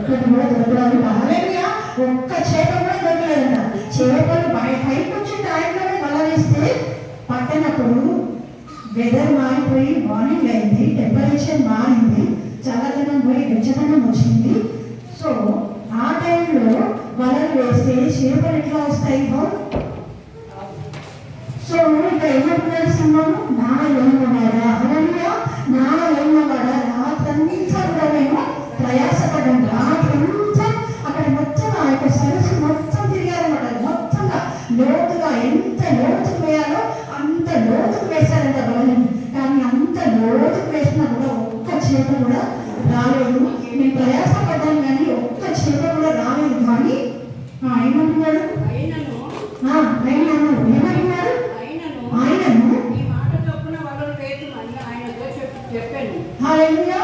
ఒక్కటి కూడా దొరకలేదు. హల్లెలూయా. ఒక్క చేప కూడా దొరకలేదంట. చేపలు పైకి వచ్చి టైంలోనే వలవేస్తే పట్టనప్పుడు వెదర్ మారిపోయి మార్నింగ్ అయింది, టెంపరేచర్ మారింది, చల్లదనం పోయి వెచ్చదనం వచ్చింది. సో ఆ టైంలో వలలు వేస్తే చేపలు ఎట్లా వస్తాయి? సో ఇక్కడ ఏమంటున్నారు సింహము? నా ఏమవాడా, హల్లెలూయా, నా ఏమవాడా, రాత్రంతా కూడా మేము ప్రయాసపడ్డాం. రాత్రంతా అక్కడ మొత్తం ఆ యొక్క సరస్సు మొత్తం తిరిగారన్నమాట. మొత్తంగా లోతుగా ఎంత లోతుకు వేయాలో అంత లోతుకు వేశారంట వలని. కానీ అంత లోతుకు వేసినా కూడా ఒక్క చేప కూడా రాలేదు. మేము ప్రయాసపడ్డాం కానీ ఒక్క చేప కూడా రాలేదు. కానీ ఏమంటున్నాడు? ఏమంటున్నారు? ఆయనను ఈ మాట చొప్పున వలలు వేయమని ఆయనతో చెప్పాను. హల్లెలూయా.